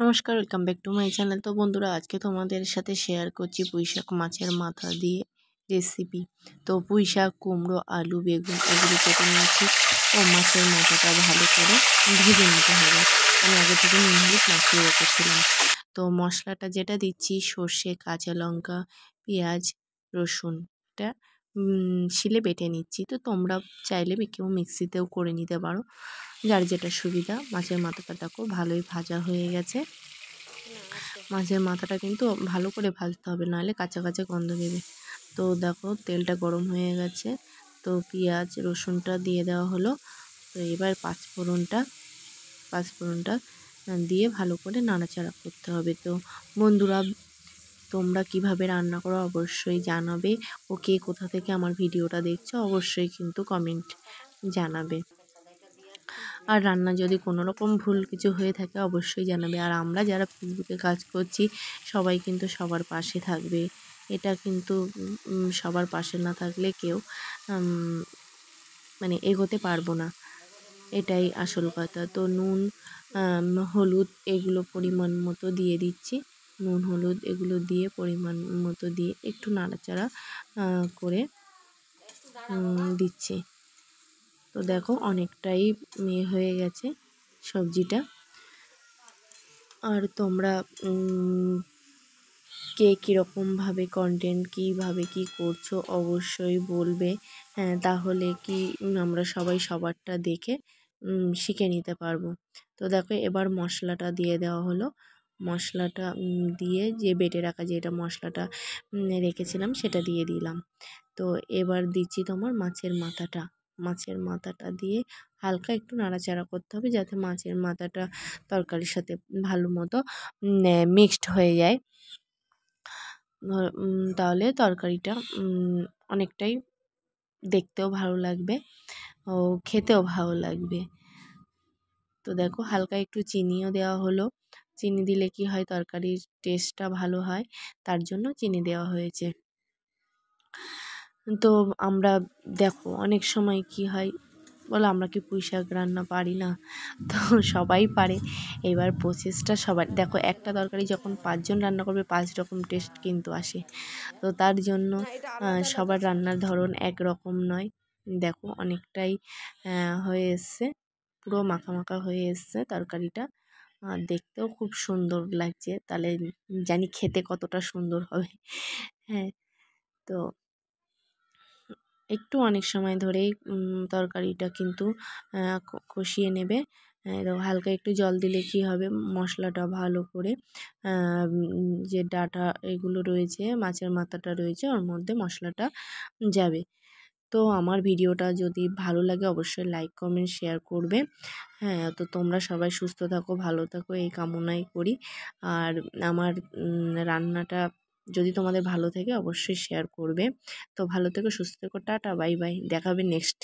নমস্কার, welcome back to my channel. তো বন্ধুরা, আজকে তোমাদের সাথে শেয়ার করছি পুঁইশাক মাছের মাথা দিয়ে রেসিপি। তো পুঁইশাক, কুমড়ো, আলু, বেগুন এগুলো কেটে নিয়েছি ও মাছের মাথাটা ভালো করে ভেজে নিতে হবে। আমি আগে থেকে নুন হলুদ মাখিয়ে রেখেছিলাম। তো মশলাটা যেটা দিচ্ছি, সর্ষে, কাঁচা লঙ্কা, পেঁয়াজ, রসুনটা শিলে বেটে নিচ্ছি। তো তোমরা চাইলে কেউ মিক্সিতেও করে নিতে পারো, যার যেটা সুবিধা। মাছের মাথাটা দেখো ভালোই ভাজা হয়ে গেছে। মাছের মাথাটা কিন্তু ভালো করে ভাজতে হবে, নাহলে কাঁচা কাঁচা গন্ধ দেবে। তো দেখো তেলটা গরম হয়ে গেছে, তো পেঁয়াজ রসুনটা দিয়ে দেওয়া হলো। তো এবার পাঁচফোড়নটা দিয়ে ভালো করে নাড়াচাড়া করতে হবে। তো বন্ধুরা, তোমরা কিভাবে রান্না করো অবশ্যই জানাবে, ও কে কোথা থেকে আমার ভিডিওটা দেখছো অবশ্যই কিন্তু কমেন্ট জানাবে। আর রান্না যদি কোনো রকম ভুল কিছু হয়ে থাকে অবশ্যই জানাবে। আর আমরা যারা ফেসবুকে কাজ করছি সবাই কিন্তু সবার পাশে থাকবে। এটা কিন্তু সবার পাশে না থাকলে কেউ মানে এগোতে পারবো না, এটাই আসল কথা। তো নুন, হলুদ এগুলো পরিমাণ মতো দিয়ে দিচ্ছি। নুন হলুদ এগুলো দিয়ে পরিমাণ মতো দিয়ে একটু নাড়াচাড়া করে দিচ্ছি। তো দেখো অনেকটাই হয়ে গেছে সবজিটা। আর তোমরা কে কীরকমভাবে কন্টেন্ট কীভাবে কী করছো অবশ্যই বলবে। হ্যাঁ, তাহলে কি আমরা সবাই সবারটা দেখে শিখে নিতে পারবো। তো দেখো এবার মশলাটা দিয়ে দেওয়া হলো। মশলাটা দিয়ে যে বেটে রাখা যেটা মশলাটা রেখেছিলাম সেটা দিয়ে দিলাম। তো এবার দিচ্ছি তোমার মাছের মাথাটা দিয়ে হালকা একটু নাড়াচাড়া করতে হবে, যাতে মাছের মাথাটা তরকারির সাথে ভালো মতো মিক্সড হয়ে যায়। তাহলে তরকারিটা অনেকটাই দেখতেও ভালো লাগবে ও খেতেও ভালো লাগবে। তো দেখো হালকা একটু চিনিও দেওয়া হলো। চিনি দিলে কি হয়, তরকারির টেস্টটা ভালো হয়, তার জন্য চিনি দেওয়া হয়েছে। তো আমরা দেখো অনেক সময় কি হয় বলো, আমরা কি পুঁইশাক রান্না পারি না? তো সবাই পারে। এবার প্রসেসটা সবার দেখো, একটা তরকারি যখন 5 জন রান্না করবে 5 রকম টেস্ট কিন্তু আসে। তো তার জন্য সবার রান্নার ধরন একরকম নয়। দেখো অনেকটাই হয়ে এসছে, পুরো মাখা মাখা হয়ে এসছে তরকারিটা। দেখতেও খুব সুন্দর লাগছে, তাহলে জানি খেতে কতটা সুন্দর হবে। হ্যাঁ, তো একটু অনেক সময় ধরেই তরকারিটা কিন্তু কষিয়ে নেবে। হালকা একটু জল দিলে কি হবে, মশলাটা ভালো করে যে ডাঁটা এগুলো রয়েছে, মাছের মাথাটা রয়েছে, ওর মধ্যে মশলাটা যাবে। তো আমার ভিডিওটা যদি ভালো লাগে অবশ্যই লাইক কমেন্ট শেয়ার করবে। হ্যাঁ, তো তোমরা সবাই সুস্থ থাকো, ভালো থাকো এই কামনাই করি। আর আমার রান্নাটা যদি তোমাদের ভালো থাকে অবশ্যই শেয়ার করবে। তো ভালো থেকো, সুস্থ থেকো, টাটা, বাই বাই, দেখা হবে নেক্সট